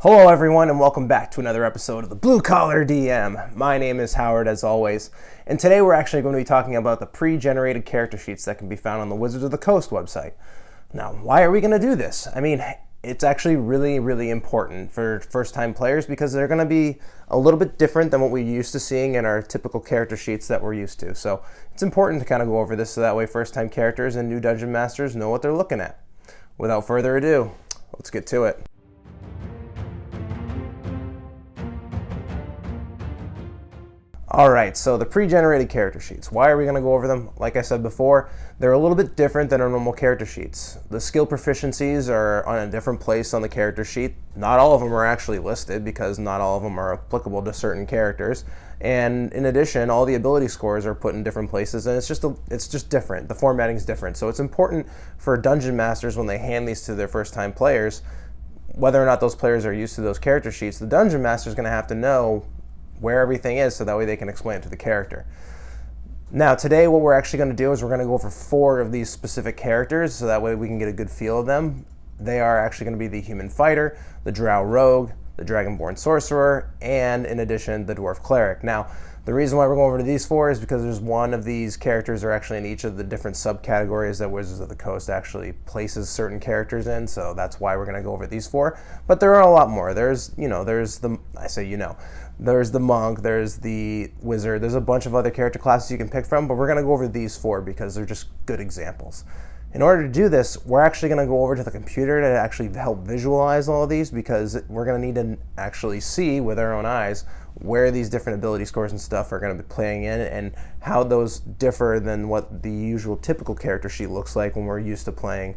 Hello everyone and welcome back to another episode of the Blue Collar DM. My name is Howard as always, and today we're actually going to be talking about the pre-generated character sheets that can be found on the Wizards of the Coast website. Now, why are we going to do this? I mean, it's actually really important for first-time players because they're going to be a little bit different than what we're used to seeing in our typical character sheets that we're used to. So it's important to kind of go over this so that way first-time characters and new dungeon masters know what they're looking at. Without further ado, let's get to it. Alright, so the pre-generated character sheets. Why are we going to go over them? Like I said before, they're a little bit different than our normal character sheets. The skill proficiencies are on a different place on the character sheet. Not all of them are actually listed because not all of them are applicable to certain characters. And in addition, all the ability scores are put in different places, and it's just different. The formatting is different. So it's important for dungeon masters when they hand these to their first-time players, whether or not those players are used to those character sheets, the dungeon master is going to have to know where everything is so that way they can explain it to the character. Now today what we're actually going to do is we're going to go over 4 of these specific characters so that way we can get a good feel of them. They are actually going to be the Human Fighter, the Drow Rogue, the Dragonborn Sorcerer, and in addition the Dwarf Cleric. Now the reason why we're going over to these 4 is because there's one of these characters are actually in each of the different subcategories that Wizards of the Coast actually places certain characters in, so that's why we're going to go over these 4. But there are a lot more. There's the monk, there's the wizard, there's a bunch of other character classes you can pick from, but we're going to go over these 4 because they're just good examples. In order to do this, we're actually going to go over to the computer to actually help visualize all of these because we're going to need to actually see with our own eyes where these different ability scores and stuff are going to be playing in and how those differ than what the usual typical character sheet looks like when we're used to playing,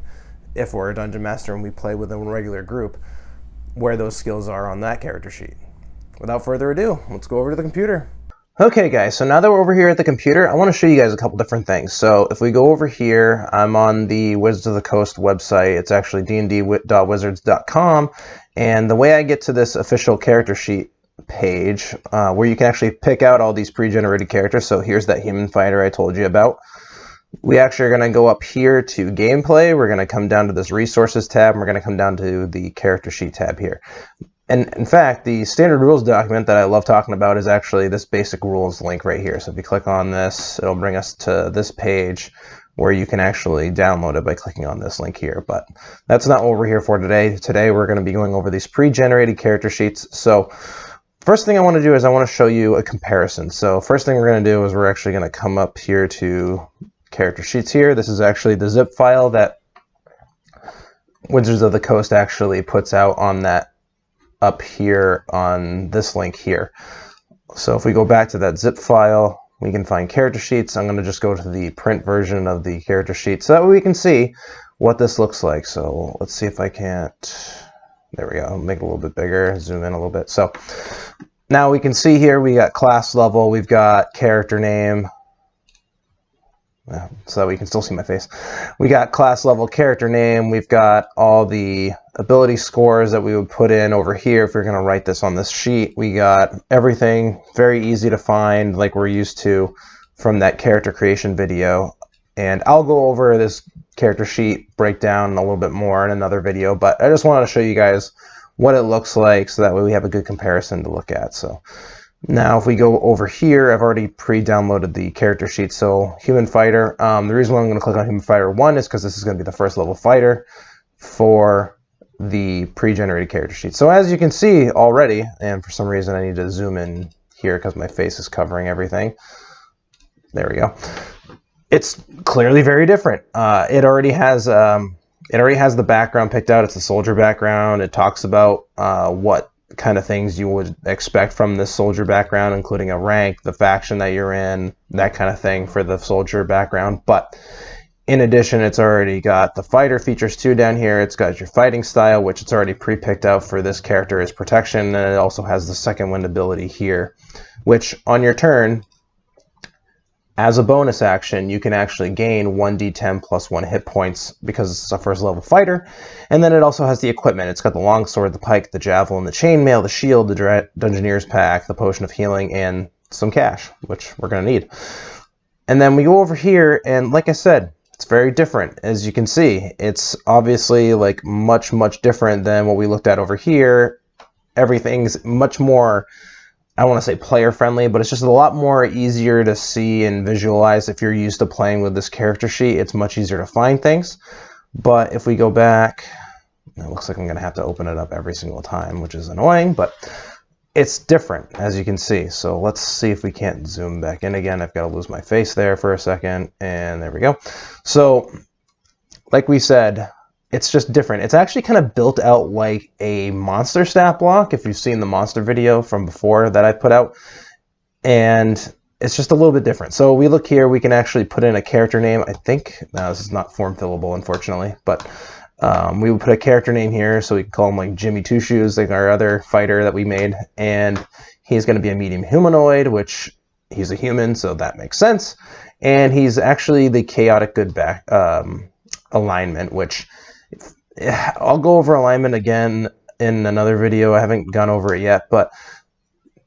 if we're a dungeon master and we play with a regular group, where those skills are on that character sheet. Without further ado, let's go over to the computer. Okay guys, so now that we're over here at the computer, I want to show you guys a couple different things. So if we go over here, I'm on the Wizards of the Coast website. It's actually dnd.wizards.com, and the way I get to this official character sheet page, where you can actually pick out all these pre-generated characters. So here's that Human Fighter I told you about. We actually are going to go up here to Gameplay. We're going to come down to this Resources tab, and we're going to come down to the Character Sheet tab here. And in fact, the standard rules document that I love talking about is actually this basic rules link right here. So if you click on this, it'll bring us to this page where you can actually download it by clicking on this link here. But that's not what we're here for today. Today we're going to be going over these pre-generated character sheets. So first thing I want to do is I want to show you a comparison. So first thing we're going to do is we're actually going to come up here to character sheets here. This is actually the zip file that Wizards of the Coast actually puts out on that up here on this link here. So if we go back to that zip file, we can find character sheets. I'm going to just go to the print version of the character sheet so that way we can see what this looks like. So let's see if I can't, there we go, I'll make it a little bit bigger, zoom in a little bit. So now we can see here we got class level, we've got character name, so that we can still see my face. We got class level, character name, we've got all the ability scores that we would put in over here if you're going to write this on this sheet. We got everything very easy to find like we're used to from that character creation video. And I'll go over this character sheet breakdown a little bit more in another video, but I just wanted to show you guys what it looks like so that way we have a good comparison to look at. So now if we go over here, I've already pre-downloaded the character sheet. So Human Fighter, the reason why I'm going to click on Human Fighter 1 is because this is going to be the first level fighter for the pre-generated character sheet. So as you can see already, and for some reason I need to zoom in here because my face is covering everything. There we go. It's clearly very different. It already has the background picked out. It's a soldier background. It talks about what kind of things you would expect from this soldier background, including a rank, the faction that you're in, that kind of thing for the soldier background. But in addition, it's already got the fighter features too down here. It's got your fighting style, which it's already pre-picked out for this character as protection, and it also has the second wind ability here, which on your turn, as a bonus action, you can actually gain 1d10 plus 1 hit points because it's a first level fighter. And then it also has the equipment. It's got the longsword, the pike, the javelin, the chainmail, the shield, the Dungeoneer's pack, the potion of healing, and some cash, which we're going to need. And then we go over here, and like I said, it's very different. As you can see, it's obviously like much different than what we looked at over here everything's much more, I don't want to say player friendly, but it's just a lot more easier to see and visualize. If you're used to playing with this character sheet, it's much easier to find things. But if we go back, it looks like I'm going to have to open it up every single time, which is annoying, but it's different, as you can see. So let's see if we can't zoom back in again. I've got to lose my face there for a second, and there we go. So like we said, it's just different. It's actually kind of built out like a monster stat block, if you've seen the monster video from before that I put out. And it's just a little bit different. So we look here, we can actually put in a character name. I think, now this is not form fillable, unfortunately, but we would put a character name here, so we can call him like Jimmy Two Shoes, like our other fighter that we made. And he's going to be a medium humanoid, which he's a human, so that makes sense. And he's actually the chaotic good back alignment, which I'll go over alignment again in another video. I haven't gone over it yet, but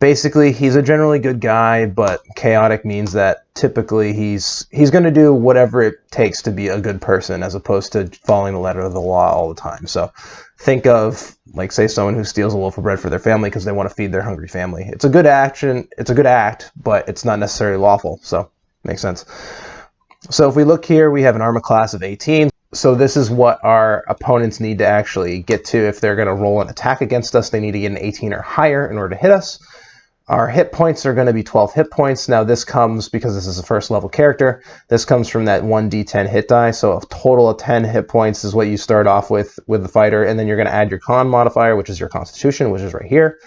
basically he's a generally good guy, but chaotic means that typically he's going to do whatever it takes to be a good person, as opposed to following the letter of the law all the time. So think of, like, say someone who steals a loaf of bread for their family because they want to feed their hungry family. It's a good action, it's a good act, but it's not necessarily lawful. So makes sense. So if we look here, we have an armor class of 18. So this is what our opponents need to actually get to. If they're going to roll an attack against us, they need to get an 18 or higher in order to hit us. Our hit points are going to be 12 hit points. Now this comes, because this is a first level character, this comes from that 1d10 hit die. So a total of 10 hit points is what you start off with the fighter. And then you're going to add your con modifier, which is your constitution, which is right here.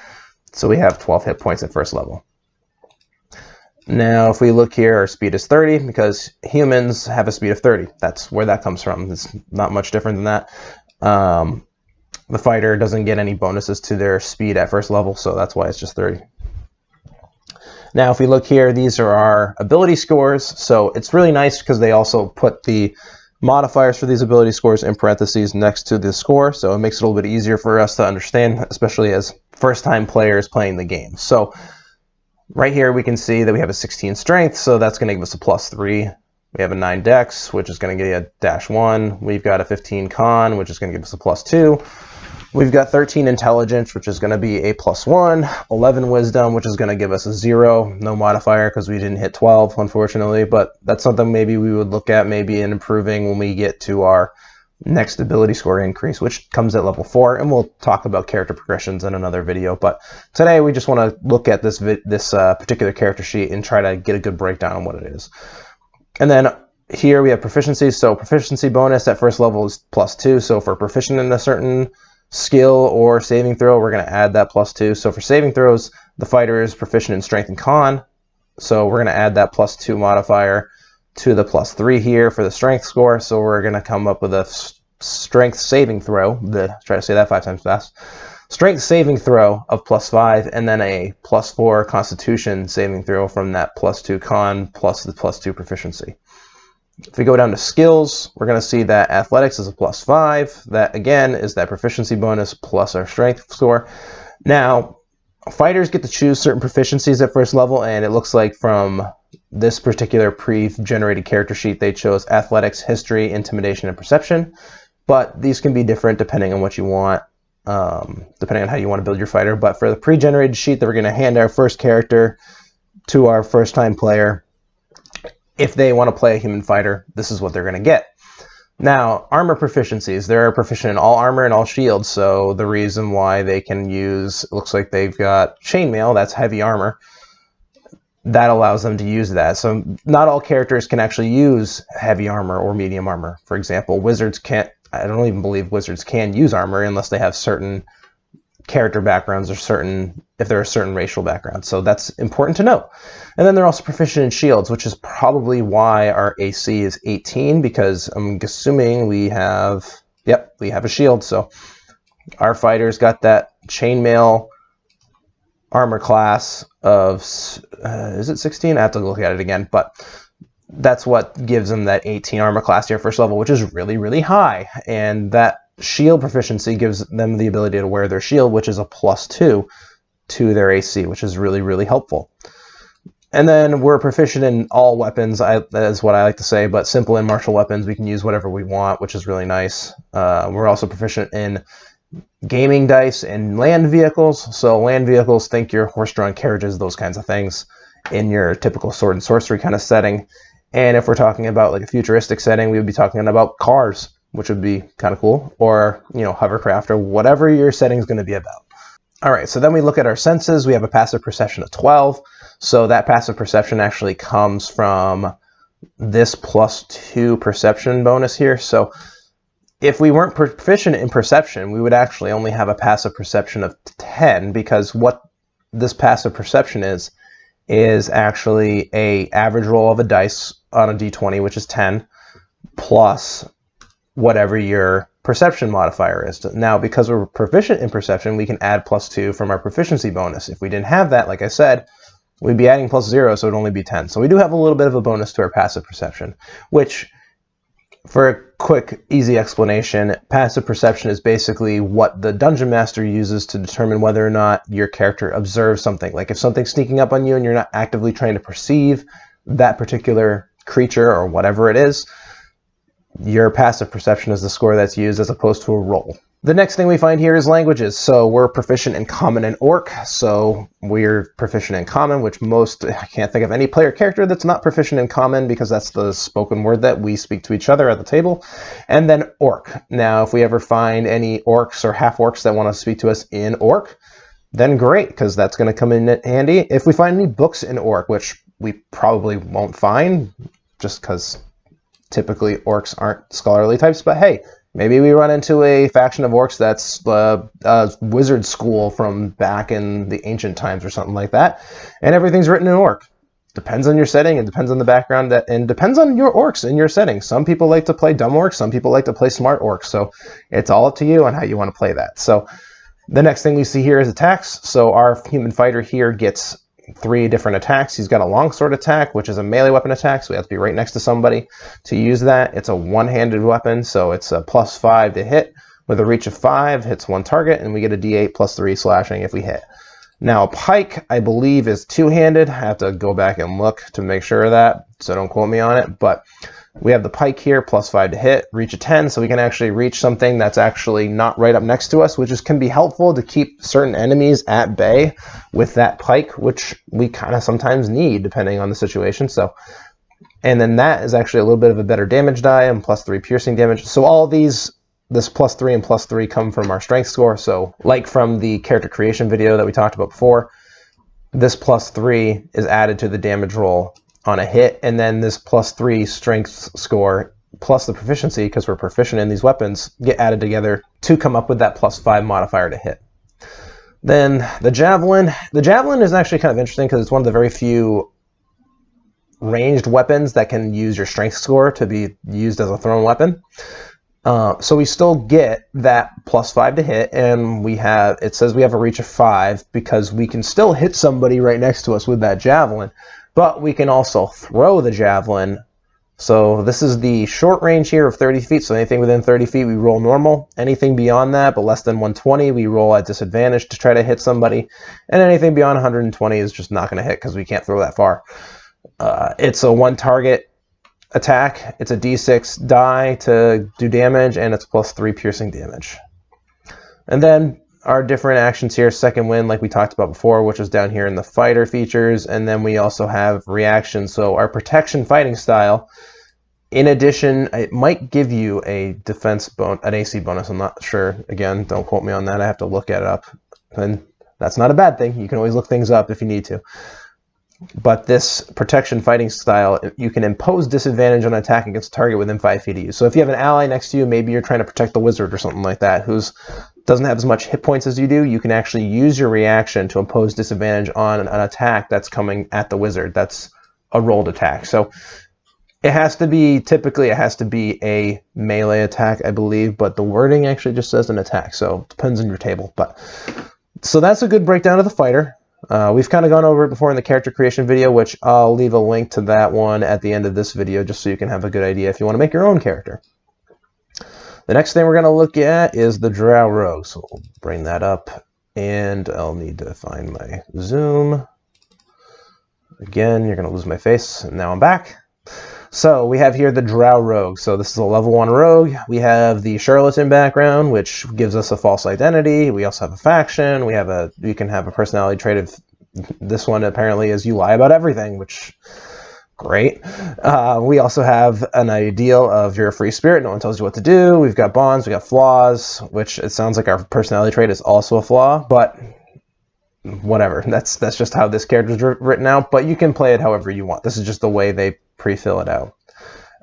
So we have 12 hit points at first level. Now if we look here, our speed is 30, because humans have a speed of 30. That's where that comes from. It's not much different than that. The fighter doesn't get any bonuses to their speed at first level, so that's why it's just 30. Now, if we look here, these are our ability scores. So it's really nice because they also put the modifiers for these ability scores in parentheses next to the score. So it makes it a little bit easier for us to understand, especially as first-time players playing the game. So right here, we can see that we have a 16 strength. So that's going to give us a +3. We have a 9 dex, which is going to give you a -1. We've got a 15 con, which is going to give us a +2. We've got 13 intelligence, which is going to be a +1, 11 wisdom, which is going to give us a 0, no modifier because we didn't hit 12, unfortunately, but that's something maybe we would look at maybe in improving when we get to our next ability score increase, which comes at level 4, and we'll talk about character progressions in another video. But today we just want to look at this particular character sheet and try to get a good breakdown on what it is. And then here we have proficiencies. So proficiency bonus at first level is +2. So if we're proficient in a certain skill or saving throw, we're going to add that +2. So for saving throws, the fighter is proficient in strength and con, so we're going to add that +2 modifier to the +3 here for the strength score. So we're going to come up with a strength saving throw, try to say that 5 times fast, strength saving throw of +5, and then a +4 constitution saving throw from that +2 con plus the +2 proficiency. If we go down to skills, we're going to see that athletics is a +5. That, again, is that proficiency bonus plus our strength score. Now, fighters get to choose certain proficiencies at first level, and it looks like from this particular pre-generated character sheet, they chose athletics, history, intimidation, and perception. But these can be different depending on what you want, depending on how you want to build your fighter. But for the pre-generated sheet that we're going to hand our first character to our first-time player, if they want to play a human fighter, this is what they're going to get. Now, armor proficiencies. They're proficient in all armor and all shields, so the reason why they can use, it looks like they've got chainmail, that's heavy armor. That allows them to use that. So not all characters can actually use heavy armor or medium armor. For example, wizards can't, I don't even believe wizards can use armor unless they have certain character backgrounds or if they're a certain racial background. So that's important to know. And then they're also proficient in shields, which is probably why our AC is 18, because I'm assuming we have a shield. So our fighters got that chainmail armor class of, is it 16? I have to look at it again, but that's what gives them that 18 armor class here first level, which is really, really high. And that shield proficiency gives them the ability to wear their shield, which is a +2 to their AC, which is really, really helpful. And then we're proficient in all weapons, that is what I like to say, but simple and martial weapons, we can use whatever we want, which is really nice. We're also proficient in gaming dice and land vehicles. So land vehicles, think your horse-drawn carriages, those kinds of things in your typical sword and sorcery kind of setting. And if we're talking about like a futuristic setting, we would be talking about cars, which would be kind of cool, or, you know, hovercraft, or whatever your setting is going to be about. All right, so then we look at our senses. We have a passive perception of 12. So that passive perception actually comes from this +2 perception bonus here. So if we weren't proficient in perception, we would actually only have a passive perception of 10, because what this passive perception is actually a average roll of a dice on a d20, which is 10, plus whatever your perception modifier is. Now, because we're proficient in perception, we can add +2 from our proficiency bonus. If we didn't have that, like I said, we'd be adding +0, so it'd only be 10. So we do have a little bit of a bonus to our passive perception, which, for a quick, easy explanation, passive perception is basically what the dungeon master uses to determine whether or not your character observes something. Like if something's sneaking up on you and you're not actively trying to perceive that particular creature or whatever it is, your passive perception is the score that's used as opposed to a roll. The next thing we find here is languages. So we're proficient in Common and Orc. So we're proficient in Common, which I can't think of any player character that's not proficient in Common, because that's the spoken word that we speak to each other at the table. And then Orc. Now, if we ever find any Orcs or half-Orcs that want to speak to us in Orc, then great, because that's going to come in handy. If we find any books in Orc, which we probably won't find, just because typically Orcs aren't scholarly types, but hey, maybe we run into a faction of Orcs that's a wizard school from back in the ancient times or something like that, and everything's written in Orc. Depends on your setting, and depends on the background, and depends on your Orcs in your setting. Some people like to play dumb Orcs, some people like to play smart Orcs, so it's all up to you on how you want to play that. So the next thing we see here is attacks. So our human fighter here gets 3 different attacks. He's got a longsword attack, which is a melee weapon attack, so we have to be right next to somebody to use that. It's a one-handed weapon, so it's a +5 to hit with a reach of 5, hits one target, and we get a d8 +3 slashing if we hit. Now, a pike, I believe, is two-handed. I have to go back and look to make sure of that, so don't quote me on it, but we have the pike here, +5 to hit, reach of 10, so we can actually reach something that's actually not right up next to us, which can be helpful to keep certain enemies at bay with that pike, which we kind of sometimes need depending on the situation. So, and then that is actually a little bit of a better damage die and +3 piercing damage. So all these, this +3 and +3 come from our strength score. So like from the character creation video that we talked about before, this +3 is added to the damage roll on a hit, and then this +3 strength score plus the proficiency, because we're proficient in these weapons, get added together to come up with that +5 modifier to hit. Then the Javelin. The Javelin is actually kind of interesting because it's one of the very few ranged weapons that can use your strength score to be used as a thrown weapon. So we still get that +5 to hit, and it says we have a reach of 5 because we can still hit somebody right next to us with that Javelin. But we can also throw the Javelin. So this is the short range here of 30 feet. So anything within 30 feet, we roll normal. Anything beyond that, but less than 120, we roll at disadvantage to try to hit somebody. And anything beyond 120 is just not going to hit because we can't throw that far. It's a one-target attack. It's a d6 die to do damage, and it's +3 piercing damage. And then our different actions here, second wind, like we talked about before, which is down here in the fighter features, and then we also have reactions. So our protection fighting style, in addition, it might give you a defense an AC bonus. I'm not sure. Again, don't quote me on that. I have to look it up, and that's not a bad thing. You can always look things up if you need to. But this protection fighting style, you can impose disadvantage on attack against a target within 5 feet of you. So if you have an ally next to you, maybe you're trying to protect the wizard or something like that, who's doesn't have as much hit points as you do, you can actually use your reaction to impose disadvantage on an attack that's coming at the wizard. That's a rolled attack. So it has to be, typically it has to be a melee attack, I believe, but the wording actually just says an attack. So it depends on your table. But so that's a good breakdown of the fighter. We've kind of gone over it before in the character creation video, which I'll leave a link to that one at the end of this video just so you can have a good idea if you want to make your own character. The next thing we're going to look at is the Drow Rogue. So we'll bring that up, and I'll need to find my zoom. Again, you're going to lose my face, and now I'm back. So we have here the Drow Rogue. So this is a level 1 rogue. We have the Charlatan background, which gives us a false identity. We also have a faction. We can have a personality trait of this one apparently is you lie about everything, which great. We also have an ideal of you're a free spirit. No one tells you what to do. We've got bonds. We got flaws, which it sounds like our personality trait is also a flaw, but whatever. That's just how this character is written out, but you can play it however you want. This is just the way they pre-fill it out.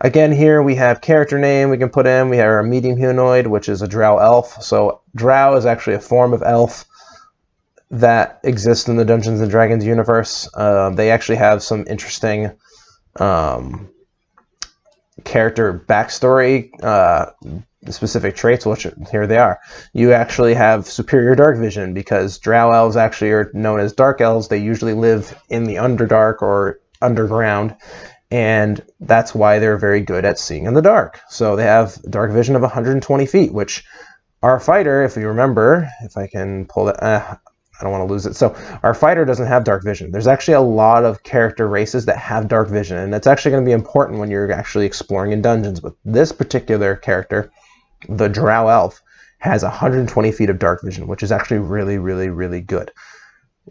Again, here we have character name we can put in. We have our medium humanoid, which is a Drow Elf. So Drow is actually a form of elf that exists in the Dungeons & Dragons universe. They actually have some interesting character backstory, specific traits, which here they are. You actually have superior dark vision because Drow elves actually are known as dark elves. They usually live in the Underdark or underground, and that's why they're very good at seeing in the dark. So they have dark vision of 120 feet, which our fighter, if you remember, if I can pull that, I don't want to lose it. So our fighter doesn't have dark vision. There's actually a lot of character races that have dark vision, and that's actually going to be important when you're actually exploring in dungeons. But this particular character, the Drow Elf, has 120 feet of dark vision, which is actually really, really, really good.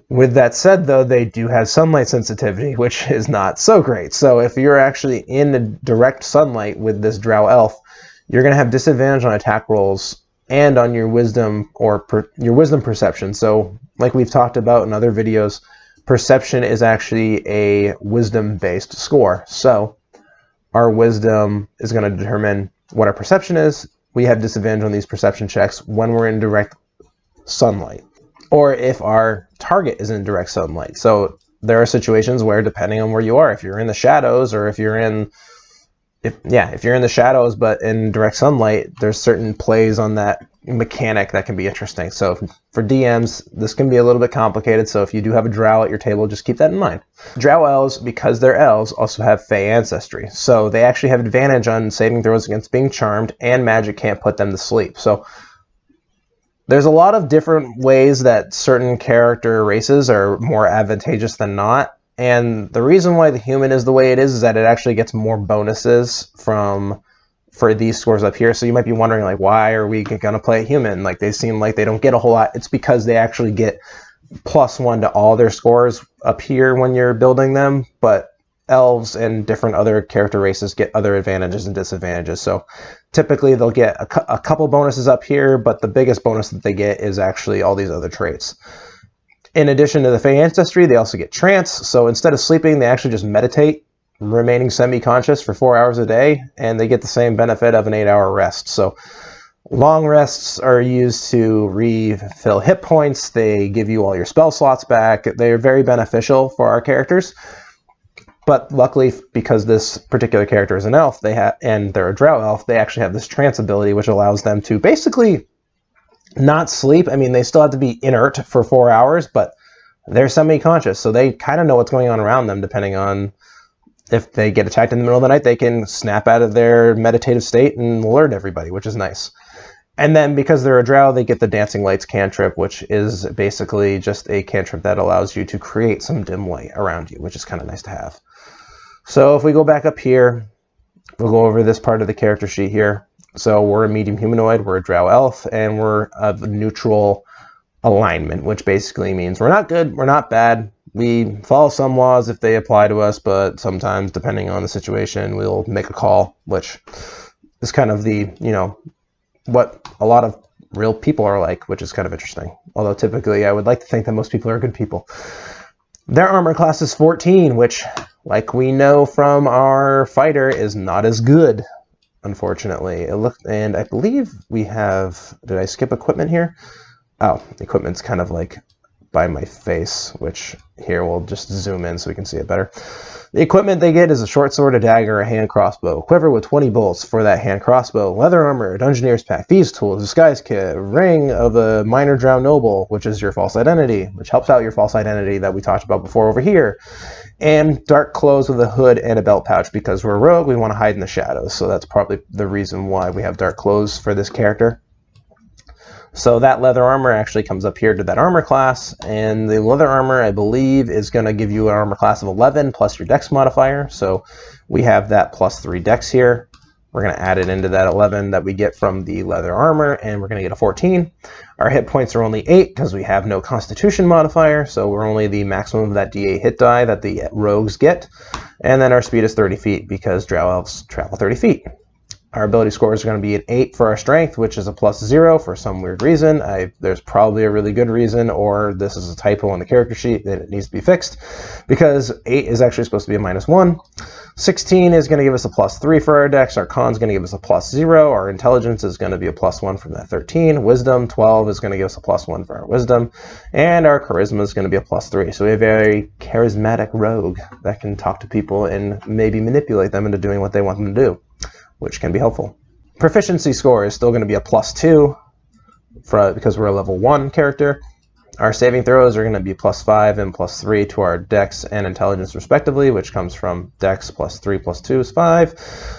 With that said, though, they do have sunlight sensitivity, which is not so great. So if you're actually in the direct sunlight with this Drow Elf, you're going to have disadvantage on attack rolls and on your wisdom or your wisdom perception. So like we've talked about in other videos, perception is actually a wisdom-based score. So our wisdom is going to determine what our perception is. We have disadvantage on these perception checks when we're in direct sunlight, or if our target is in direct sunlight. So there are situations where, depending on where you are, if you're in the shadows or if you're in the shadows but in direct sunlight, there's certain plays on that mechanic that can be interesting. So for DMs, this can be a little bit complicated. So if you do have a drow at your table, just keep that in mind. Drow elves, because they're elves, also have fey ancestry. So they actually have advantage on saving throws against being charmed, and magic can't put them to sleep. So there's a lot of different ways that certain character races are more advantageous than not. And the reason why the human is the way it is that it actually gets more bonuses for these scores up here. So you might be wondering, like, why are we going to play a human? Like, they seem like they don't get a whole lot. It's because they actually get +1 to all their scores up here when you're building them. But elves and different other character races get other advantages and disadvantages. So typically they'll get a couple bonuses up here, but the biggest bonus that they get is actually all these other traits. In addition to the Fey ancestry, they also get trance. So instead of sleeping, they actually just meditate, remaining semi-conscious for 4 hours a day, and they get the same benefit of an 8-hour rest. So long rests are used to refill hit points. They give you all your spell slots back. They're very beneficial for our characters. But luckily, because this particular character is an elf, and they're a Drow elf, they actually have this trance ability, which allows them to basically not sleep. I mean, they still have to be inert for 4 hours, but they're semi-conscious, so they kind of know what's going on around them. Depending on if they get attacked in the middle of the night, they can snap out of their meditative state and alert everybody, which is nice. And then because they're a drow, they get the Dancing Lights cantrip, which is basically just a cantrip that allows you to create some dim light around you, which is kind of nice to have. So if we go back up here, we'll go over this part of the character sheet here. So we're a medium humanoid, we're a Drow Elf, and we're of neutral alignment, which basically means we're not good, we're not bad. We follow some laws if they apply to us, but sometimes, depending on the situation, we'll make a call, which is kind of the, what a lot of real people are like, which is kind of interesting. Although typically I would like to think that most people are good people. Their armor class is 14, which, like we know from our fighter, is not as good. Unfortunately, and I believe we have, did I skip equipment here? Oh, equipment's kind of like by my face, which here we'll just zoom in so we can see it better. The equipment they get is a short sword, a dagger, a hand crossbow, quiver with 20 bolts for that hand crossbow, leather armor, a dungeoneer's pack, thieves tools, disguise kit, ring of a minor drow noble, which is your false identity, which helps out your false identity that we talked about before over here, and dark clothes with a hood and a belt pouch. Because we're a rogue, we want to hide in the shadows, so that's probably the reason why we have dark clothes for this character. So that leather armor actually comes up here to that armor class, and the leather armor, I believe, is going to give you an armor class of 11 plus your dex modifier. So we have that plus 3 dex here. We're going to add it into that 11 that we get from the leather armor, and we're going to get a 14. Our hit points are only 8 because we have no constitution modifier, so we're only the maximum of that d8 hit die that the rogues get. And then our speed is 30 feet because Drow Elves travel 30 feet. Our ability scores are going to be an 8 for our strength, which is a plus 0 for some weird reason. There's probably a really good reason, or this is a typo on the character sheet that it needs to be fixed, because 8 is actually supposed to be a -1. 16 is going to give us a plus 3 for our dex. Our con is going to give us a plus 0. Our intelligence is going to be a plus 1 from that 13. Wisdom, 12 is going to give us a plus 1 for our wisdom. And our charisma is going to be a plus 3. So we have a very charismatic rogue that can talk to people and maybe manipulate them into doing what they want them to do, which can be helpful. Proficiency score is still going to be a plus 2 because we're a level 1 character. Our saving throws are going to be plus 5 and plus 3 to our dex and intelligence respectively, which comes from dex plus 3 plus 2 is 5.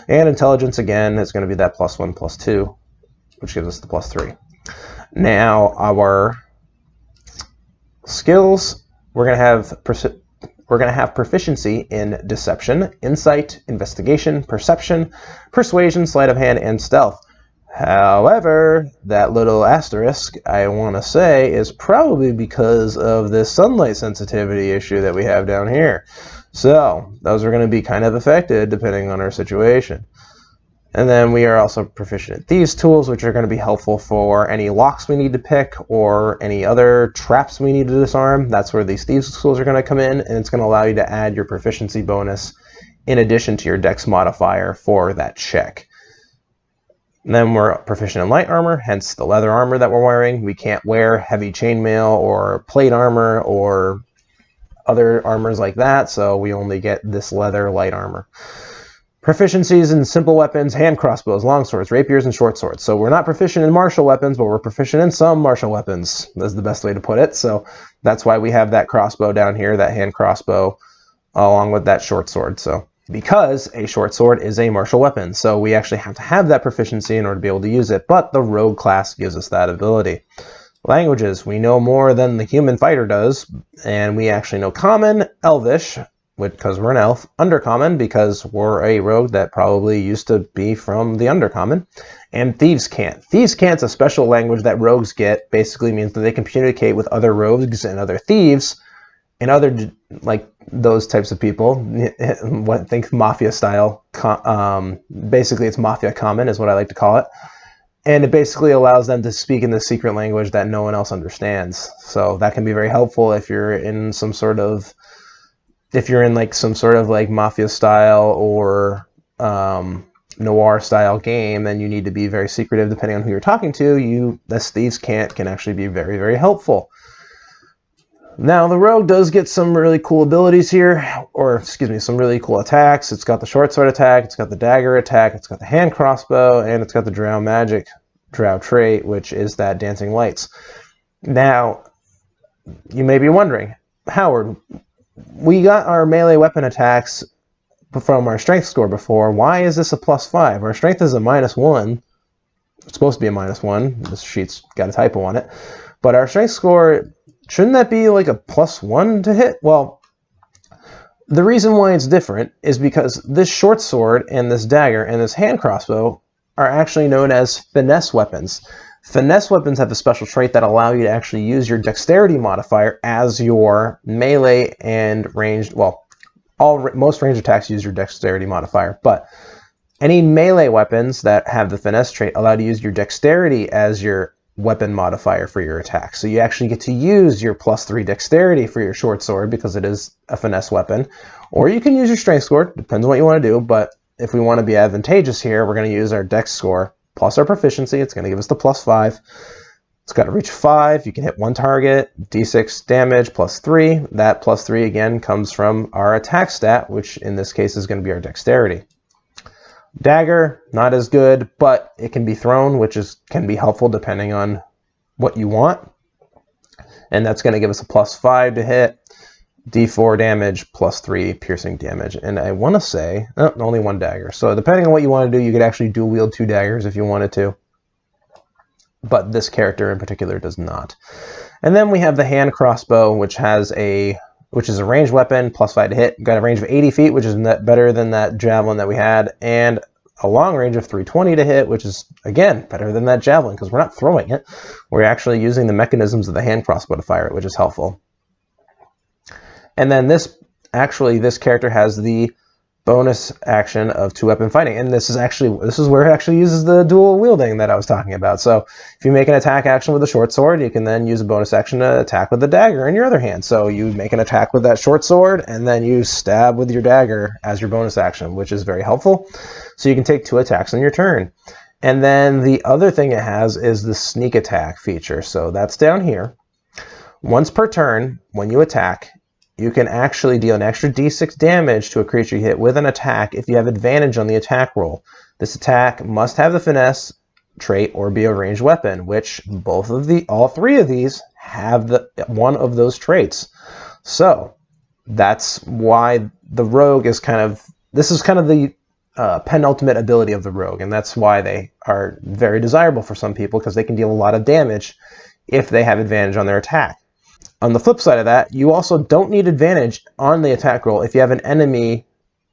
And intelligence again is going to be that plus 1 plus 2, which gives us the plus 3. Now our skills, we're going to have proficiency in deception, insight, investigation, perception, persuasion, sleight of hand, and stealth. However, that little asterisk, I want to say, is probably because of this sunlight sensitivity issue that we have down here. So those are going to be kind of affected depending on our situation. And then we are also proficient at these tools, which are going to be helpful for any locks we need to pick or any other traps we need to disarm. That's where these thieves tools are going to come in, and it's going to allow you to add your proficiency bonus in addition to your dex modifier for that check. And then we're proficient in light armor, hence the leather armor that we're wearing. We can't wear heavy chainmail or plate armor or other armors like that, so we only get this leather light armor. Proficiencies in simple weapons, hand crossbows, long swords, rapiers, and short swords. So we're not proficient in martial weapons, but we're proficient in some martial weapons. That's the best way to put it. So that's why we have that crossbow down here, that hand crossbow, along with that short sword. So because a short sword is a martial weapon, so we actually have to have that proficiency in order to be able to use it, but the rogue class gives us that ability. Languages, we know more than the human fighter does, and we actually know Common, Elvish, because we're an elf, Undercommon, because we're a rogue that probably used to be from the Undercommon, and Thieves' Cant. Thieves' Cant's a special language that rogues get. Basically means that they can communicate with other rogues and other thieves and other, like, those types of people. Think mafia style. Basically, it's mafia common is what I like to call it. And it basically allows them to speak in the secret language that no one else understands. So that can be very helpful if you're in some sort of, like mafia style or noir style game, then you need to be very secretive depending on who you're talking to. This Thieves' Cant can actually be very, very helpful. Now, the rogue does get some really cool abilities here, some really cool attacks. It's got the short sword attack, it's got the dagger attack, it's got the hand crossbow, and it's got the drow trait, which is that dancing lights. Now, you may be wondering, Howard, we got our melee weapon attacks from our strength score before. Why is this a +5? Our strength is a -1. It's supposed to be a -1. This sheet's got a typo on it. But our strength score, shouldn't that be like a +1 to hit? Well, the reason why it's different is because this short sword and this dagger and this hand crossbow are actually known as finesse weapons. Finesse weapons have a special trait that allow you to actually use your dexterity modifier as your melee and ranged, well, most ranged attacks use your dexterity modifier, but any melee weapons that have the finesse trait allow you to use your dexterity as your weapon modifier for your attack. So you actually get to use your +3 dexterity for your short sword because it is a finesse weapon, or you can use your strength score, depends on what you want to do, but if we want to be advantageous here, we're going to use our dex score plus our proficiency. It's going to give us the +5. It's got to reach 5. You can hit one target, d6 damage +3. That +3 again comes from our attack stat, which in this case is going to be our dexterity. Dagger, not as good, but it can be thrown, which can be helpful depending on what you want. And that's going to give us a +5 to hit, d4 damage, +3 piercing damage. And I want to say, only one dagger. So depending on what you want to do, you could actually dual wield 2 daggers if you wanted to. but this character in particular does not. And then we have the hand crossbow, which is a ranged weapon, +5 to hit. Got a range of 80 feet, which is better than that javelin that we had, and a long range of 320 to hit, which is, again, better than that javelin, because we're not throwing it. We're actually using the mechanisms of the hand crossbow to fire it, which is helpful. And then this character has the bonus action of 2-weapon fighting, and this is where it actually uses the dual wielding that I was talking about. So if you make an attack action with a short sword, you can then use a bonus action to attack with the dagger in your other hand. So you make an attack with that short sword, and then you stab with your dagger as your bonus action, which is very helpful. So you can take 2 attacks on your turn. And then the other thing it has is the sneak attack feature. So that's down here. Once per turn, when you attack, you can actually deal an extra d6 damage to a creature you hit with an attack if you have advantage on the attack roll. This attack must have the finesse trait or be a ranged weapon, which all 3 of these have one of those traits. So that's why the rogue is this is kind of the penultimate ability of the rogue, and that's why they are very desirable for some people, because they can deal a lot of damage if they have advantage on their attack. On the flip side of that, you also don't need advantage on the attack roll if you have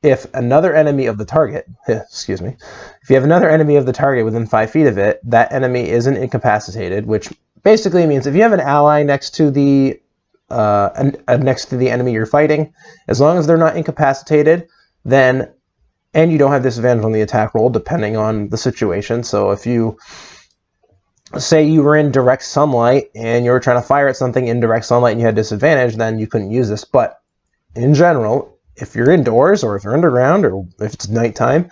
if another enemy of the target, if you have another enemy of the target within 5 feet of it, that enemy isn't incapacitated, which basically means if you have an ally next to the enemy you're fighting, as long as they're not incapacitated, and you don't have disadvantage on the attack roll, depending on the situation. So if you say you were in direct sunlight and you were trying to fire at something in direct sunlight and you had disadvantage, then you couldn't use this. But in general, if you're indoors or if you're underground or if it's nighttime,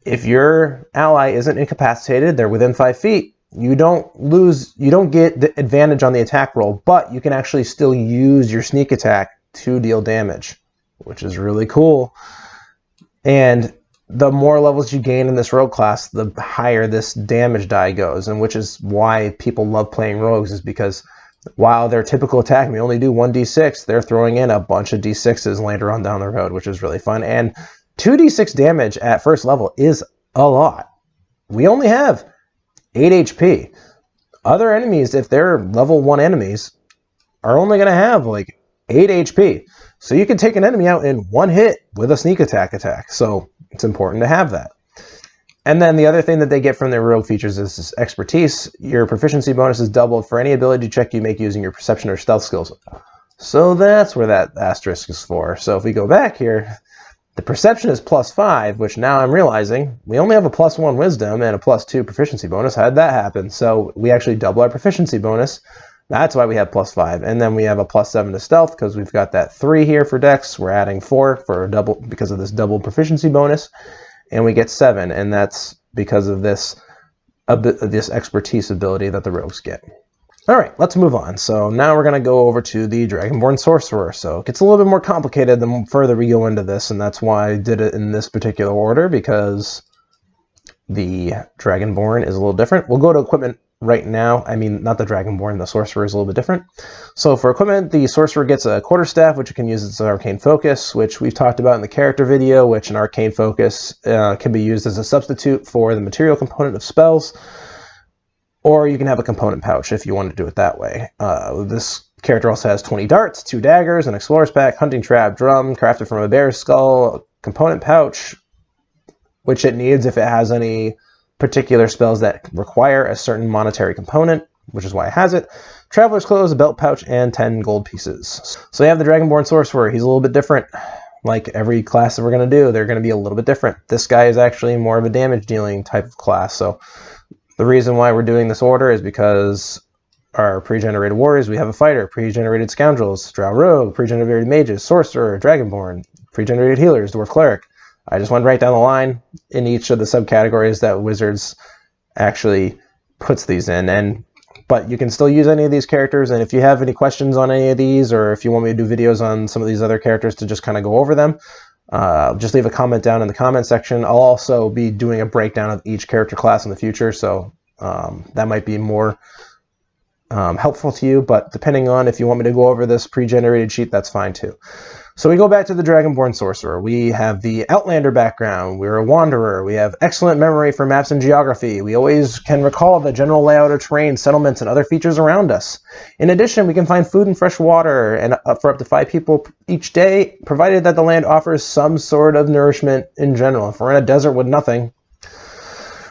if your ally isn't incapacitated, they're within 5 feet, you don't get the advantage on the attack roll, but you can actually still use your sneak attack to deal damage, which is really cool. And the more levels you gain in this rogue class, the higher this damage die goes, and which is why people love playing rogues, is because while their typical attack may only do 1d6, they're throwing in a bunch of d6s later on down the road, which is really fun. And 2d6 damage at first level is a lot. We only have 8 HP. Other enemies, if they're level 1 enemies, are only going to have like 8 HP. So you can take an enemy out in 1 hit with a sneak attack. So it's important to have that. And then the other thing that they get from their rogue features is this expertise. Your proficiency bonus is doubled for any ability check you make using your perception or stealth skills. So that's where that asterisk is for. So if we go back here, the perception is +5, which now I'm realizing we only have a +1 wisdom and a +2 proficiency bonus. How did that happen? So we actually double our proficiency bonus. That's why we have +5. And then we have a +7 to stealth because we've got that 3 here for dex. We're adding 4 for a double because of this double proficiency bonus. And we get 7, and that's because of this expertise ability that the rogues get. All right, let's move on. So now we're going to go over to the Dragonborn Sorcerer. So it gets a little bit more complicated the further we go into this, and that's why I did it in this particular order, because the Dragonborn is a little different. We'll go to equipment right now. I mean, not the Dragonborn, the Sorcerer is a little bit different. So for equipment, the Sorcerer gets a quarterstaff, which it can use as an arcane focus, which we've talked about in the character video, which an arcane focus can be used as a substitute for the material component of spells, or you can have a component pouch if you want to do it that way. This character also has 20 darts, 2 daggers, an explorer's pack, hunting trap, drum, crafted from a bear's skull, component pouch, which it needs if it has any particular spells that require a certain monetary component, which is why it has it. Traveler's clothes, a belt pouch, and 10 gold pieces. So you have the Dragonborn Sorcerer. He's a little bit different. Like every class that we're going to do, they're going to be a little bit different. This guy is actually more of a damage dealing type of class. So the reason why we're doing this order is because our pre-generated warriors, we have a fighter, pre-generated scoundrels, drow rogue, pre-generated mages, sorcerer, dragonborn, pre-generated healers, dwarf cleric. I just went right down the line in each of the subcategories that Wizards actually puts these in. But you can still use any of these characters, and if you have any questions on any of these, or if you want me to do videos on some of these other characters to just kind of go over them, just leave a comment down in the comment section. I'll also be doing a breakdown of each character class in the future, so that might be more helpful to you, but depending on if you want me to go over this pre-generated sheet, that's fine too. So we go back to the Dragonborn Sorcerer. We have the Outlander background. We're a wanderer. We have excellent memory for maps and geography. We always can recall the general layout of terrain, settlements, and other features around us. In addition, we can find food and fresh water and for up to 5 people each day, provided that the land offers some sort of nourishment in general. If we're in a desert with nothing,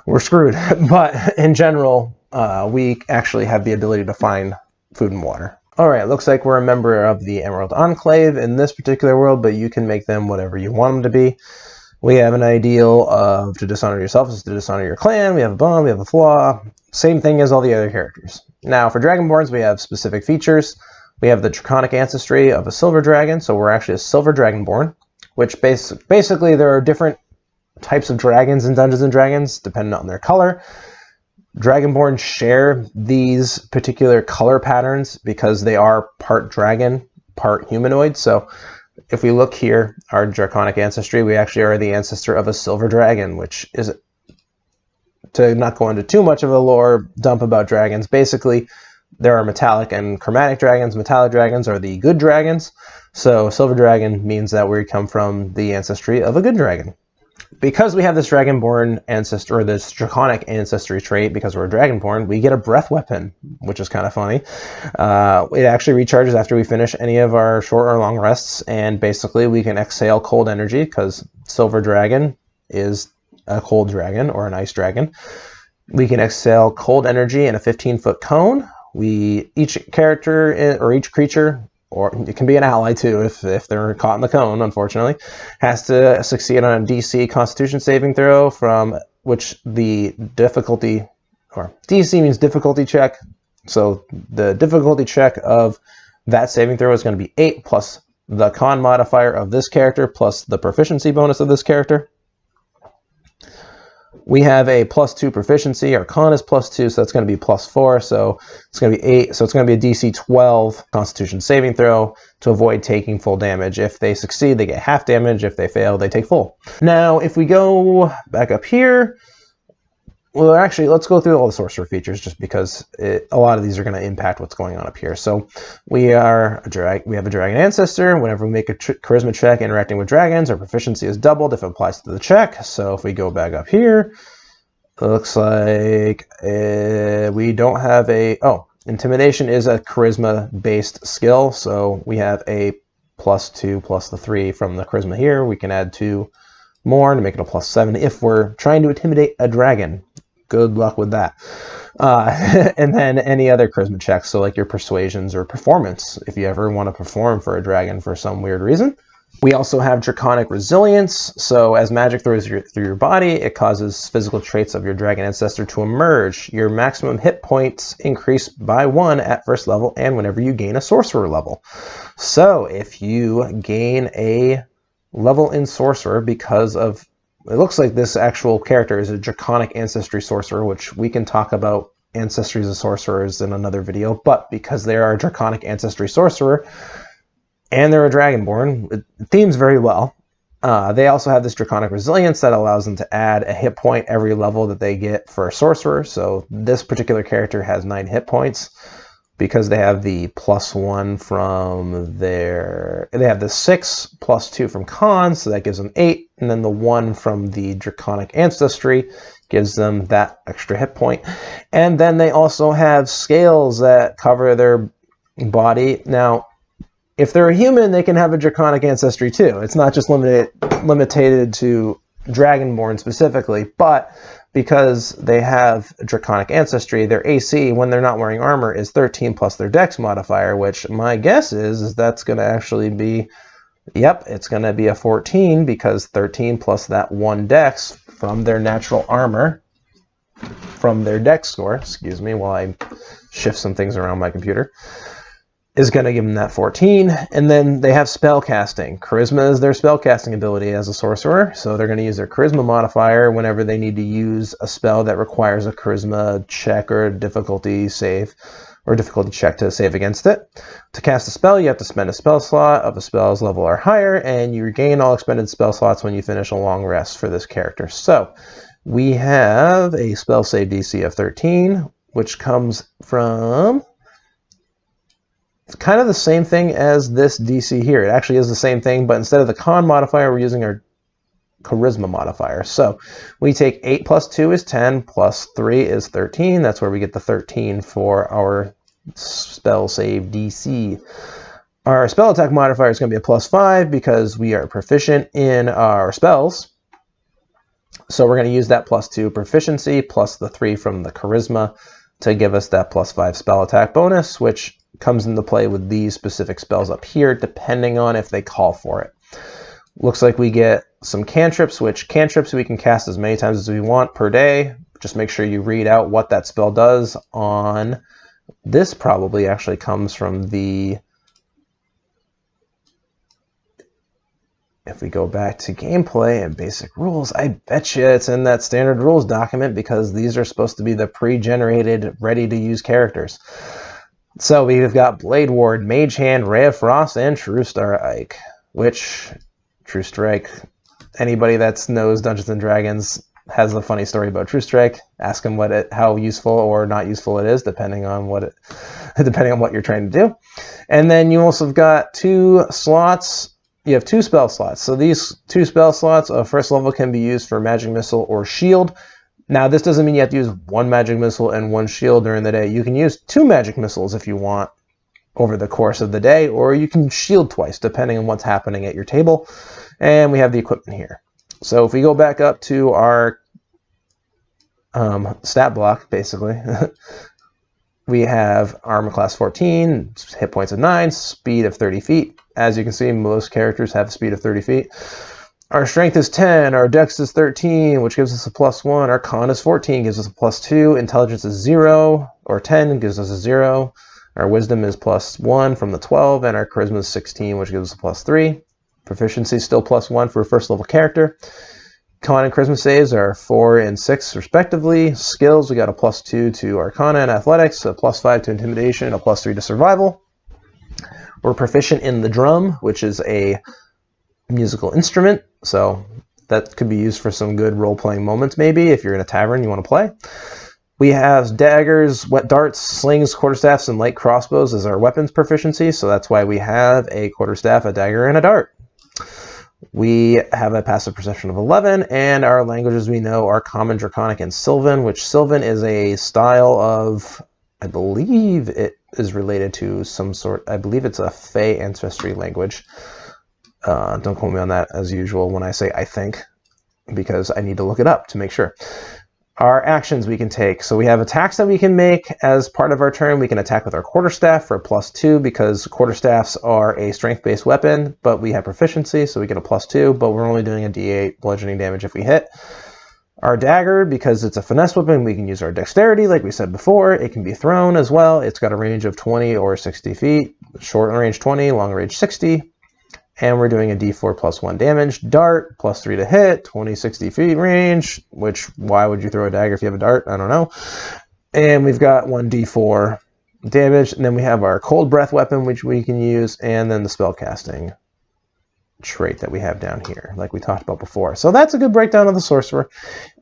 we're screwed. But in general, we actually have the ability to find food and water. Alright, looks like we're a member of the Emerald Enclave in this particular world, but you can make them whatever you want them to be. We have an ideal of to dishonor yourself is to dishonor your clan. We have a bond, we have a flaw. Same thing as all the other characters. Now, for Dragonborns, we have specific features. We have the draconic ancestry of a silver dragon, so we're actually a silver Dragonborn, which basically there are different types of dragons in Dungeons & Dragons, depending on their color. Dragonborn share these particular color patterns because they are part dragon, part humanoid. So if we look here, our draconic ancestry, we actually are the ancestor of a silver dragon, which is, to not go into too much of a lore dump about dragons, basically there are metallic and chromatic dragons. Metallic dragons are the good dragons. So silver dragon means that we come from the ancestry of a good dragon. Because we have this Dragonborn ancestor, or this draconic ancestry trait, because we're a Dragonborn, we get a breath weapon, which is kind of funny. It actually recharges after we finish any of our short or long rests, and basically we can exhale cold energy, because Silver Dragon is a cold dragon, or an ice dragon. We can exhale cold energy in a 15-foot cone. Each character, or each creature, or it can be an ally too if they're caught in the cone, unfortunately, has to succeed on a DC Constitution saving throw, from which the difficulty, or DC means difficulty check, so the difficulty check of that saving throw is going to be 8 plus the con modifier of this character plus the proficiency bonus of this character. We have a +2 proficiency. Our con is +2, so that's going to be +4. So it's going to be 8. So it's going to be a DC 12 Constitution saving throw to avoid taking full damage. If they succeed, they get half damage. If they fail, they take full. Now, if we go back up here, well, actually, let's go through all the sorcerer features just because a lot of these are going to impact what's going on up here. So we have a dragon ancestor. Whenever we make a charisma check interacting with dragons, our proficiency is doubled if it applies to the check. So if we go back up here, it looks like we don't have intimidation is a charisma-based skill. So we have a +2 plus the 3 from the charisma here. We can add 2 more to make it a +7 if we're trying to intimidate a dragon. Good luck with that. And then any other charisma checks, so like your persuasions or performance, if you ever want to perform for a dragon for some weird reason. We also have draconic resilience, so as magic throws through your body, it causes physical traits of your dragon ancestor to emerge. Your maximum hit points increase by 1 at first level and whenever you gain a sorcerer level. So if you gain a level in sorcerer because of, it looks like this actual character is a draconic ancestry sorcerer, which we can talk about ancestries of sorcerers in another video, but because they are a draconic ancestry sorcerer and they're a dragonborn, it themes very well. They also have this draconic resilience that allows them to add a hit point every level that they get for a sorcerer. So this particular character has 9 hit points because they have the +1 from they have the 6 plus 2 from con, so that gives them 8, and then the 1 from the draconic ancestry gives them that extra hit point. And then they also have scales that cover their body. Now, if they're a human, they can have a draconic ancestry too. It's not just limited to Dragonborn specifically, but because they have draconic ancestry, their AC when they're not wearing armor is 13 plus their dex modifier, which my guess is that's going to actually be, yep, it's going to be a 14 because 13 plus that 1 dex from their natural armor, from their dex score, excuse me while I shift some things around my computer, is going to give them that 14. And then they have spell casting. Charisma is their spell casting ability as a sorcerer, so they're going to use their charisma modifier whenever they need to use a spell that requires a charisma check or a difficulty save, or difficulty check to save against it. To cast a spell, you have to spend a spell slot of a spell's level or higher, and you regain all expended spell slots when you finish a long rest for this character. So we have a spell save DC of 13, which comes from It's kind of the same thing as this DC here. It actually is the same thing, but instead of the con modifier, we're using our charisma modifier. So we take 8 plus 2 is 10, plus 3 is 13. That's where we get the 13 for our spell save DC. Our spell attack modifier is going to be a plus 5 because we are proficient in our spells. So we're going to use that plus 2 proficiency plus the 3 from the charisma to give us that plus 5 spell attack bonus, which comes into play with these specific spells up here, depending on if they call for it. Looks like we get some cantrips, which cantrips we can cast as many times as we want per day. Just make sure you read out what that spell does on this. Probably actually comes from the, if we go back to gameplay and basic rules, I bet you it's in that standard rules document because these are supposed to be the pre-generated, ready-to-use characters. So we've got Blade Ward, Mage Hand, Ray of Frost, and True Star Ike, which True Strike, anybody that knows Dungeons & Dragons has a funny story about True Strike. Ask them how useful or not useful it is, depending on what you're trying to do. And then you also have got 2 slots. You have 2 spell slots. So these 2 spell slots of first level can be used for Magic Missile or Shield. Now, this doesn't mean you have to use 1 Magic Missile and 1 Shield during the day. You can use 2 Magic Missiles if you want over the course of the day, or you can shield twice, depending on what's happening at your table. And we have the equipment here. So if we go back up to our stat block, basically, we have armor class 14, hit points of 9, speed of 30 feet. As you can see, most characters have a speed of 30 feet. Our strength is 10, our dex is 13, which gives us a +1. Our con is 14, gives us a +2. Intelligence is 0, or 10, gives us a 0. Our wisdom is +1 from the 12, and our charisma is 16, which gives us a +3. Proficiency is still +1 for a first level character. Con and charisma saves are 4 and 6 respectively. Skills, we got a +2 to Arcana and Athletics, a +5 to Intimidation, a +3 to Survival. We're proficient in the drum, which is a musical instrument, so that could be used for some good role-playing moments maybe if you're in a tavern you want to play. We have daggers, wet darts, slings, quarterstaffs, and light crossbows as our weapons proficiency, so that's why we have a quarterstaff, a dagger, and a dart. We have a passive perception of 11, and our languages we know are Common, Draconic, and Sylvan, which Sylvan is a style of, I believe it is related to some sort, I believe it's a Fey ancestry language. Don't quote me on that as usual when I say I think, because I need to look it up to make sure. Our actions we can take. So we have attacks that we can make as part of our turn. We can attack with our quarterstaff for a +2 because quarterstaffs are a strength-based weapon, but we have proficiency, so we get a +2, but we're only doing a d8 bludgeoning damage if we hit. Our dagger, because it's a finesse weapon, we can use our dexterity, like we said before. It can be thrown as well. It's got a range of 20 or 60 feet. Short range 20, long range 60. And we're doing a d4 +1 damage. Dart, +3 to hit, 20, 60 feet range, which, why would you throw a dagger if you have a dart? I don't know. And we've got 1d4 damage. And then we have our cold breath weapon, which we can use, and then the spellcasting trait that we have down here, like we talked about before. So that's a good breakdown of the sorcerer.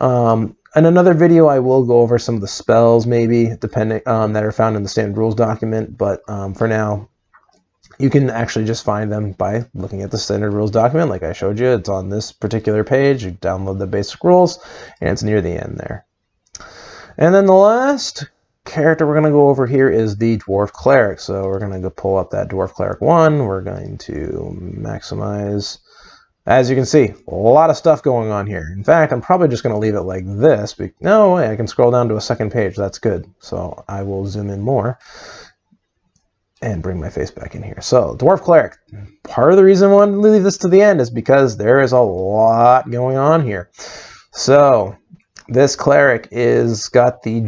In another video, I will go over some of the spells, maybe, depending that are found in the standard rules document. But for now, you can actually just find them by looking at the standard rules document. Like I showed you, it's on this particular page. You download the basic rules, and it's near the end there. And then the last character we're going to go over here is the Dwarf Cleric. So we're going to go pull up that Dwarf Cleric 1. We're going to maximize. As you can see, a lot of stuff going on here. In fact, I'm probably just going to leave it like this. No way, I can scroll down to a second page. That's good. So I will zoom in more and bring my face back in here. So, Dwarf Cleric. Part of the reason I wanted to leave this to the end is because there is a lot going on here. So, this cleric is got the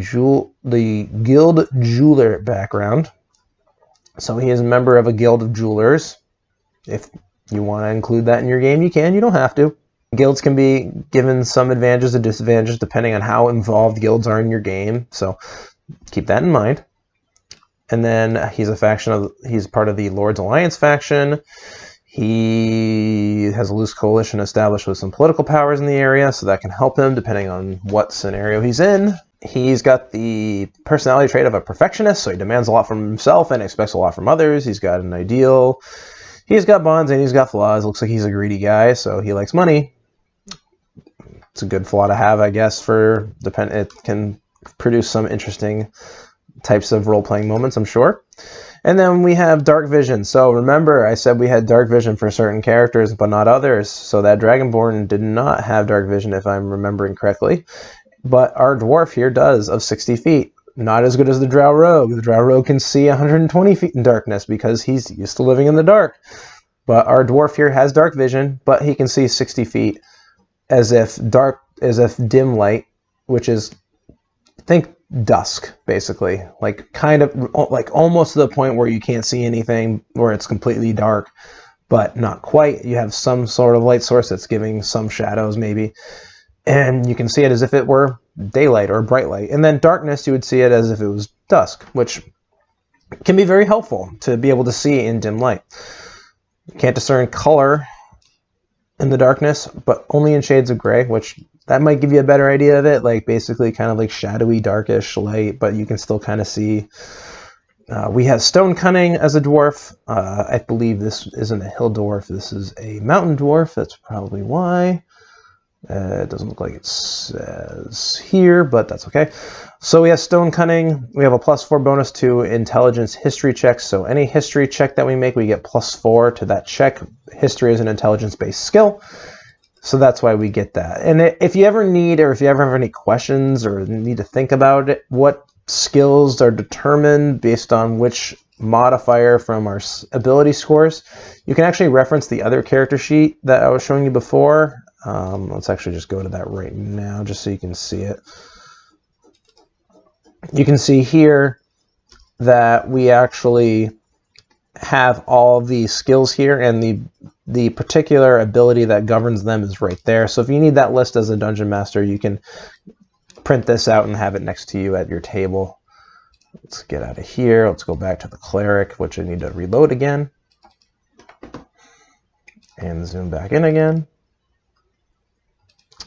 guild jeweler background. So he is a member of a guild of jewelers. If you want to include that in your game, you can. You don't have to. Guilds can be given some advantages or disadvantages depending on how involved guilds are in your game. So keep that in mind. And then he's he's part of the Lord's Alliance faction. He has a loose coalition established with some political powers in the area, so that can help him depending on what scenario he's in. He's got the personality trait of a perfectionist, so he demands a lot from himself and expects a lot from others. He's got an ideal. He's got bonds and he's got flaws. Looks like he's a greedy guy, so he likes money. It's a good flaw to have, I guess, it can produce some interesting types of role-playing moments, I'm sure. And then we have dark vision. So remember, I said we had dark vision for certain characters, but not others. So that Dragonborn did not have dark vision, if I'm remembering correctly. But our dwarf here does, of 60 feet. Not as good as the Drow Rogue. The Drow Rogue can see 120 feet in darkness because he's used to living in the dark. But our dwarf here has dark vision, but he can see 60 feet as if dim light, which is, think dusk, basically. Like kind of like almost to the point where you can't see anything, where it's completely dark, but not quite. You have some sort of light source that's giving some shadows maybe. And you can see it as if it were daylight or bright light. And then darkness, you would see it as if it was dusk, which can be very helpful to be able to see in dim light. You can't discern color in the darkness, but only in shades of gray, which that might give you a better idea of it, like basically kind of like shadowy, darkish light, but you can still kind of see. We have stone cunning as a dwarf. I believe this isn't a hill dwarf. This is a mountain dwarf. That's probably why. It doesn't look like it says here, but that's okay. So we have stone cunning. We have a +4 bonus to intelligence history checks. So any history check that we make, we get +4 to that check. History is an intelligence-based skill, so that's why we get that. And if you ever need, or if you ever have any questions or need to think about it, what skills are determined based on which modifier from our ability scores, you can actually reference the other character sheet that I was showing you before. Let's actually just go to that right now just so you can see it. You can see here that we actually have all of the skills here, and the particular ability that governs them is right there. So if you need that list as a dungeon master, you can print this out and have it next to you at your table. Let's get out of here. Let's go back to the cleric, which I need to reload again. And zoom back in again.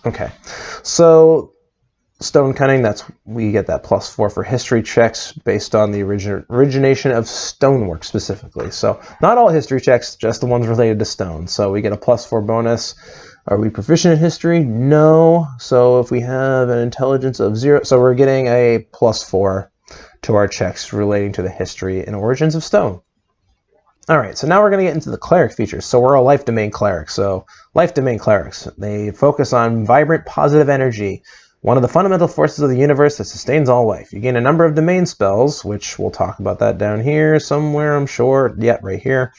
Okay, so stone cunning, we get that +4 for history checks based on the origination of stonework specifically. So not all history checks, just the ones related to stone. So we get a +4 bonus. Are we proficient in history? No. So if we have an intelligence of 0, so we're getting a +4 to our checks relating to the history and origins of stone. All right, so now we're going to get into the cleric features. So we're a life domain cleric. So life domain clerics, they focus on vibrant, positive energy, one of the fundamental forces of the universe that sustains all life. You gain a number of domain spells, which we'll talk about that down here somewhere, I'm sure. Yeah, right here.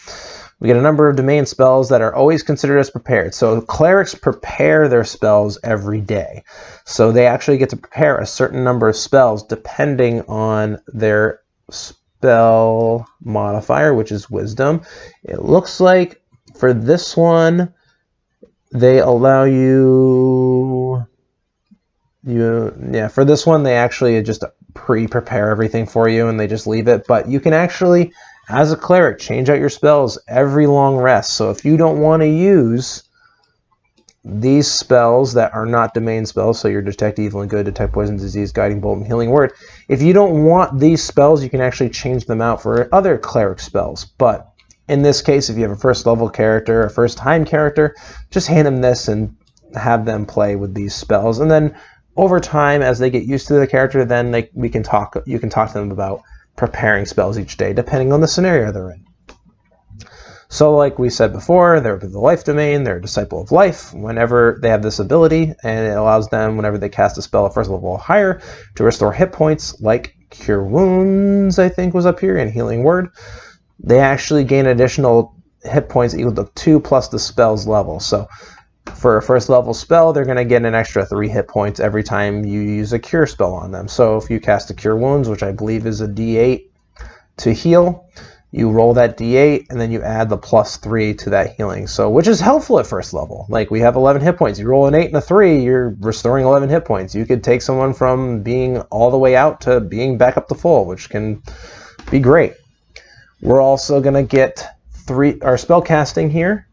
We get a number of domain spells that are always considered as prepared. So clerics prepare their spells every day. So they actually get to prepare a certain number of spells depending on their spell modifier, which is wisdom. It looks like for this one, they allow for this one, they actually just pre-prepare everything for you and they just leave it. But you can actually, as a cleric, change out your spells every long rest. So if you don't want to use these spells that are not domain spells, so your Detect Evil and Good, Detect Poison, Disease, Guiding Bolt, and Healing Word, if you don't want these spells, you can actually change them out for other cleric spells. But in this case, if you have a first level character, a first time character, just hand them this and have them play with these spells. And then over time, as they get used to the character, then you can talk to them about preparing spells each day, depending on the scenario they're in. So like we said before, they're the life domain, they're a disciple of life. Whenever they have this ability, and it allows them, whenever they cast a spell at first level or higher, to restore hit points, like Cure Wounds, I think was up here, and Healing Word. They actually gain additional hit points equal to 2 plus the spell's level. So for a first level spell, they're going to get an extra 3 hit points every time you use a cure spell on them. So if you cast a Cure Wounds, which I believe is a D8 to heal, you roll that D8 and then you add the +3 to that healing. So, which is helpful at first level. Like we have 11 hit points. You roll an 8 and a 3, you're restoring 11 hit points. You could take someone from being all the way out to being back up to full, which can be great. We're also going to get our spell casting here.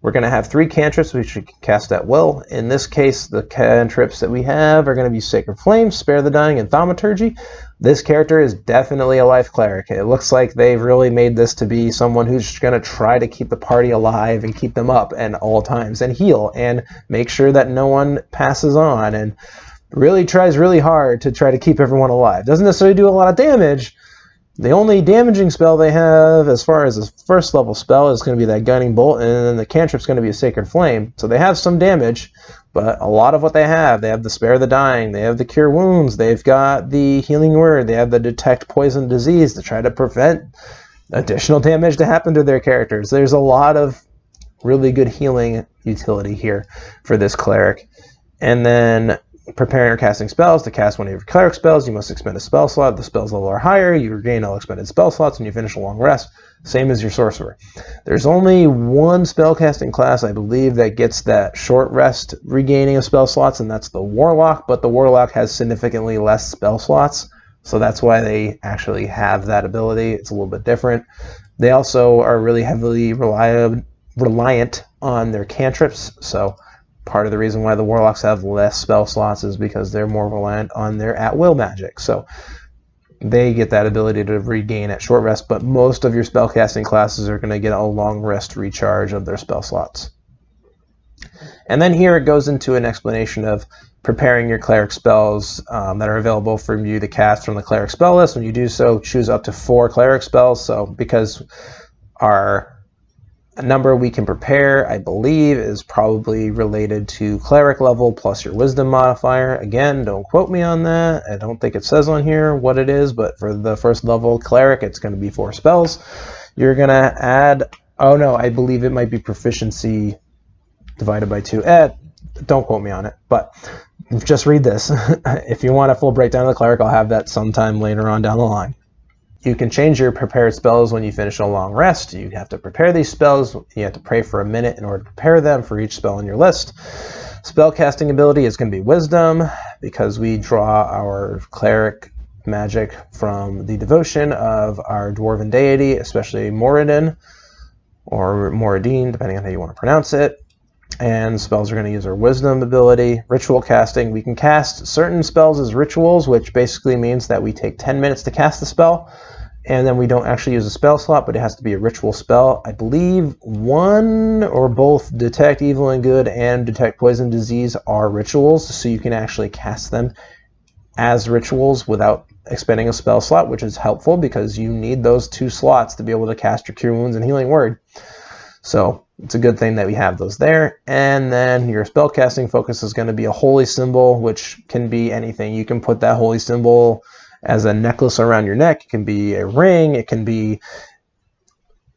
We're going to have 3 cantrips which we can cast at will. In this case, the cantrips that we have are going to be Sacred Flame, Spare the Dying, and Thaumaturgy. This character is definitely a life cleric. It looks like they've really made this to be someone who's going to try to keep the party alive and keep them up at all times and heal and make sure that no one passes on and really tries really hard to try to keep everyone alive. Doesn't necessarily do a lot of damage. The only damaging spell they have as far as a first level spell is going to be that Gunning Bolt, and then the cantrip's going to be a Sacred Flame. So they have some damage, but a lot of what they have the Spare the Dying, they have the Cure Wounds, they've got the Healing Word, they have the Detect Poison Disease to try to prevent additional damage to happen to their characters. There's a lot of really good healing utility here for this cleric. And then preparing or casting spells. To cast one of your cleric spells, you must expend a spell slot. If the spell's level are higher, you regain all expended spell slots when you finish a long rest. Same as your sorcerer. There's only one spellcasting class, I believe, that gets that short rest regaining of spell slots, and that's the Warlock, but the Warlock has significantly less spell slots, so that's why they actually have that ability. It's a little bit different. They also are really heavily reliant on their cantrips, so part of the reason why the Warlocks have less spell slots is because they're more reliant on their at-will magic. So they get that ability to regain at short rest, but most of your spellcasting classes are going to get a long rest recharge of their spell slots. And then here it goes into an explanation of preparing your cleric spells that are available for you to cast from the cleric spell list. When you do so, choose up to 4 cleric spells. So because our number we can prepare, I believe, is probably related to cleric level plus your wisdom modifier. Again, don't quote me on that. I don't think it says on here what it is, but for the first level cleric, it's going to be 4 spells. You're going to add, oh no, I believe it might be proficiency divided by 2. Don't quote me on it, but just read this. If you want a full breakdown of the cleric, I'll have that sometime later on down the line. You can change your prepared spells when you finish a long rest. You have to prepare these spells. You have to pray for a minute in order to prepare them for each spell on your list. Spell casting ability is going to be Wisdom, because we draw our cleric magic from the devotion of our dwarven deity, especially Moradin, or Moradin, depending on how you want to pronounce it. And spells are going to use our Wisdom ability. Ritual casting, we can cast certain spells as rituals, which basically means that we take 10 minutes to cast the spell, and then we don't actually use a spell slot, but it has to be a ritual spell. I believe one or both Detect Evil and Good and Detect Poison Disease are rituals, so you can actually cast them as rituals without expending a spell slot, which is helpful because you need those 2 slots to be able to cast your Cure Wounds and Healing Word. So it's a good thing that we have those there. And then your spellcasting focus is going to be a holy symbol, which can be anything. You can put that holy symbol as a necklace around your neck. It can be a ring. It can be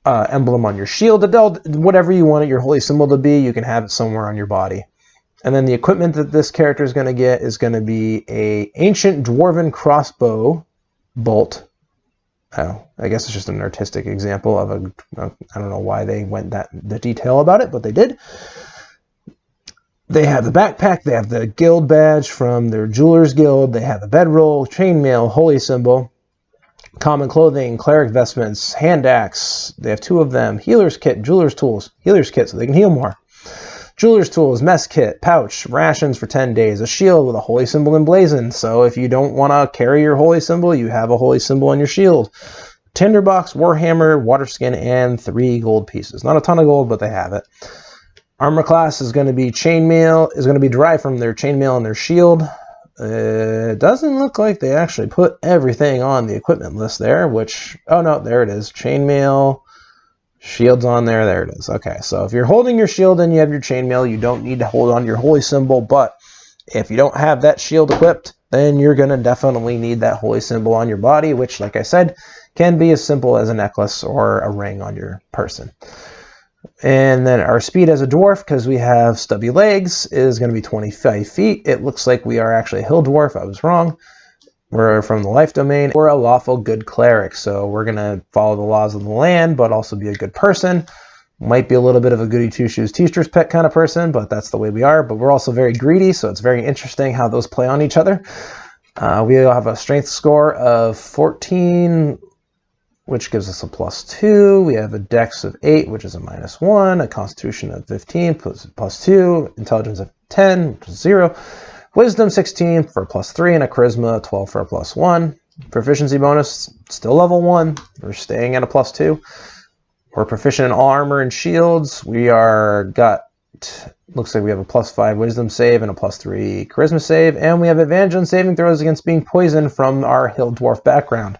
an emblem on your shield. Whatever you want your holy symbol to be, you can have it somewhere on your body. And then the equipment that this character is going to get is going to be a ancient dwarven crossbow bolt. Oh, I guess it's just an artistic example of I don't know why they went the detail about it, but they did. They have the backpack, they have the guild badge from their jeweler's guild, they have the bedroll, chainmail, holy symbol, common clothing, cleric vestments, hand axe, they have 2 of them, healer's kit, jeweler's tools, healer's kit so they can heal more. Jeweler's tools, mess kit, pouch, rations for 10 days, a shield with a holy symbol emblazoned. So if you don't want to carry your holy symbol, you have a holy symbol on your shield. Tinderbox, warhammer, water skin, and 3 gold pieces. Not a ton of gold, but they have it. Armor class is going to be chainmail, is going to be derived from their chainmail and their shield. It doesn't look like they actually put everything on the equipment list there, which, oh no, there it is. Chainmail. Shield's on there. There it is. Okay, so if you're holding your shield and you have your chainmail, you don't need to hold on to your holy symbol, but if you don't have that shield equipped, then you're going to definitely need that holy symbol on your body, which, like I said, can be as simple as a necklace or a ring on your person. And then our speed as a dwarf, because we have stubby legs, is going to be 25 feet. It looks like we are actually a hill dwarf. I was wrong. We're from the life domain. We're a lawful good cleric, so we're going to follow the laws of the land, but also be a good person. Might be a little bit of a goody two-shoes teacher's pet kind of person, but that's the way we are. But we're also very greedy, so it's very interesting how those play on each other. We have a strength score of 14, which gives us a +2. We have a Dex of 8, which is a -1, a Constitution of 15, +2, Intelligence of 10, which is 0, Wisdom 16 for a +3, and a Charisma 12 for a +1. Proficiency bonus, still level 1. We're staying at a +2. We're proficient in all armor and shields. We looks like we have a +5 Wisdom save and a +3 Charisma save, and we have advantage on saving throws against being poisoned from our Hill Dwarf background.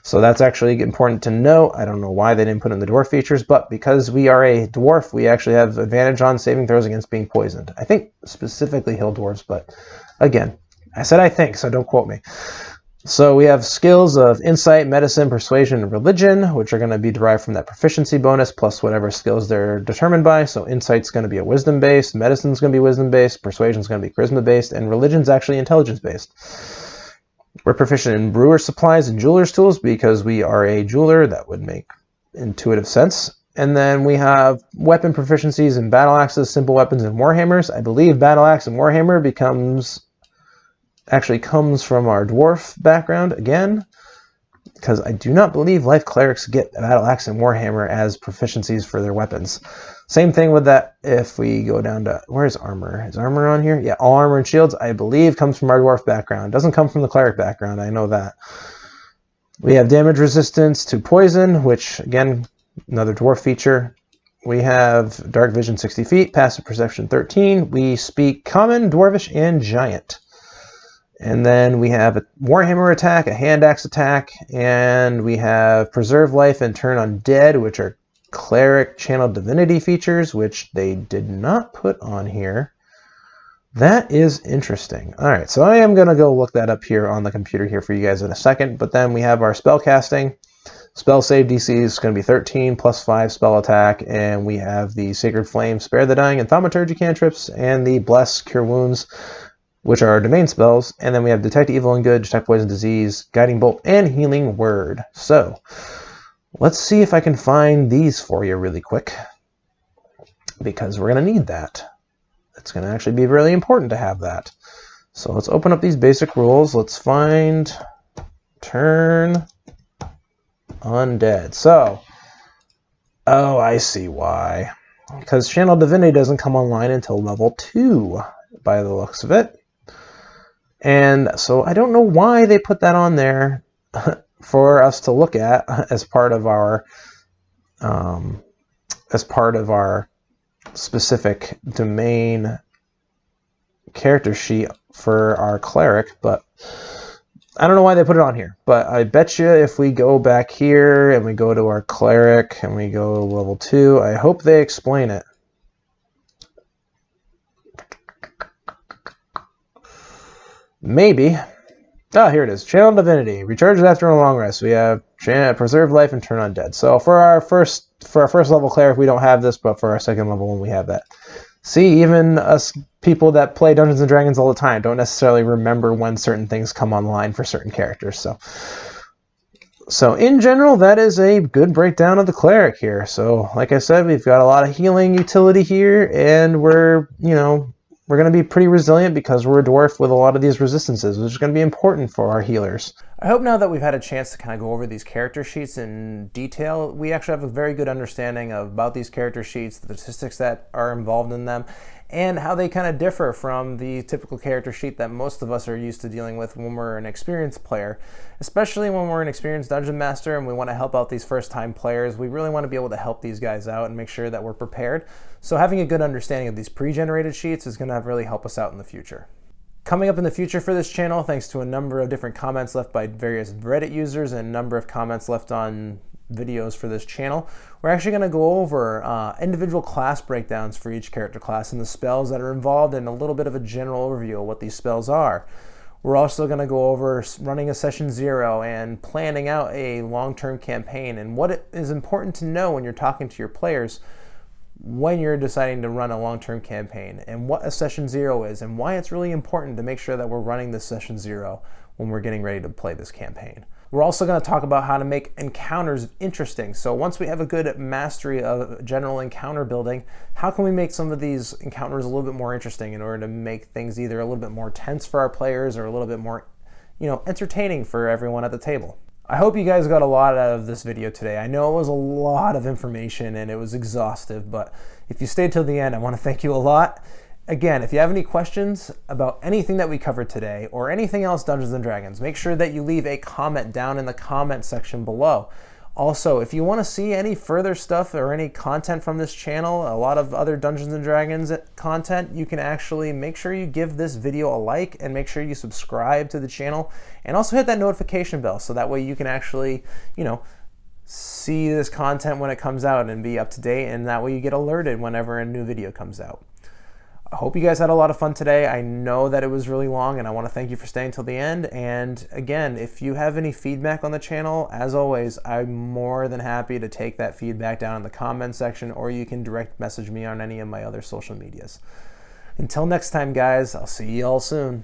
So that's actually important to note. I don't know why they didn't put in the dwarf features, but because we are a dwarf, we actually have advantage on saving throws against being poisoned. I think specifically Hill Dwarves, but again, I said I think, so don't quote me. So we have skills of Insight, Medicine, Persuasion, and Religion, which are going to be derived from that proficiency bonus plus whatever skills they're determined by. So Insight's going to be a Wisdom-based, Medicine's going to be Wisdom-based, Persuasion's going to be Charisma-based, and Religion's actually Intelligence-based. We're proficient in brewer supplies and jeweler's tools because we are a jeweler. That would make intuitive sense. And then we have weapon proficiencies in battle axes, simple weapons, and warhammers. I believe battle axe and warhammer actually comes from our dwarf background again, because I do not believe life clerics get battle axe and warhammer as proficiencies for their weapons. Same thing with that if we go down to, where's armor? Is armor on here? Yeah, all armor and shields, I believe, comes from our dwarf background. Doesn't come from the cleric background, I know that. We have damage resistance to poison, which, again, another dwarf feature. We have dark vision 60 feet, passive perception 13. We speak common, dwarvish, and giant. And then we have a warhammer attack, a hand axe attack, and we have preserve life and turn undead, which are cleric channel divinity features, which they did not put on here. That is interesting. All right, so I am going to go look that up here on the computer here for you guys in a second. But then we have our spell casting. Spell save DC is going to be 13 plus 5 spell attack, and we have the Sacred Flame, Spare the Dying, and Thaumaturgy cantrips, and the Bless, Cure Wounds, which are our domain spells. And then we have Detect Evil and Good, Detect Poison Disease, Guiding Bolt, and Healing Word. So let's see if I can find these for you really quick, because we're going to need that. It's going to actually be really important to have that. So let's open up these basic rules. Let's find turn undead. So, oh, I see why. Because Channel Divinity doesn't come online until level 2, by the looks of it. And so I don't know why they put that on there for us to look at as part of our specific domain character sheet for our cleric, but I don't know why they put it on here. But I bet you if we go back here and we go to our cleric and we go to level 2, I hope they explain it. Maybe. Oh, here it is. Channel Divinity. Recharges after a long rest. We have Preserve Life and Turn Undead. So for our first level cleric, we don't have this, but for our second level one, we have that. See, even us people that play Dungeons & Dragons all the time don't necessarily remember when certain things come online for certain characters. So in general, that is a good breakdown of the cleric here. So like I said, we've got a lot of healing utility here, and we're going to be pretty resilient because we're a dwarf with a lot of these resistances, which is going to be important for our healers. I hope now that we've had a chance to kind of go over these character sheets in detail, we actually have a very good understanding about these character sheets, the statistics that are involved in them, and how they kind of differ from the typical character sheet that most of us are used to dealing with when we're an experienced player. Especially when we're an experienced dungeon master and we want to help out these first-time players, we really want to be able to help these guys out and make sure that we're prepared. So having a good understanding of these pre-generated sheets is going to really help us out in the future. Coming up in the future for this channel, thanks to a number of different comments left by various Reddit users and a number of comments left on videos for this channel, we're actually going to go over individual class breakdowns for each character class and the spells that are involved, and a little bit of a general overview of what these spells are. We're also going to go over running a session 0 and planning out a long-term campaign, and what it is important to know when you're talking to your players when you're deciding to run a long-term campaign, and what a session 0 is, and why it's really important to make sure that we're running this session 0 when we're getting ready to play this campaign. We're also going to talk about how to make encounters interesting. So once we have a good mastery of general encounter building, how can we make some of these encounters a little bit more interesting in order to make things either a little bit more tense for our players or a little bit more, entertaining for everyone at the table. I hope you guys got a lot out of this video today. I know it was a lot of information and it was exhaustive, but if you stayed till the end, I want to thank you a lot. Again, if you have any questions about anything that we covered today or anything else Dungeons & Dragons, make sure that you leave a comment down in the comment section below. Also, if you want to see any further stuff or any content from this channel, a lot of other Dungeons & Dragons content, you can actually make sure you give this video a like and make sure you subscribe to the channel and also hit that notification bell so that way you can actually, see this content when it comes out and be up to date, and that way you get alerted whenever a new video comes out. I hope you guys had a lot of fun today. I know that it was really long and I want to thank you for staying till the end. And again, if you have any feedback on the channel, as always, I'm more than happy to take that feedback down in the comment section, or you can direct message me on any of my other social medias. Until next time, guys, I'll see you all soon.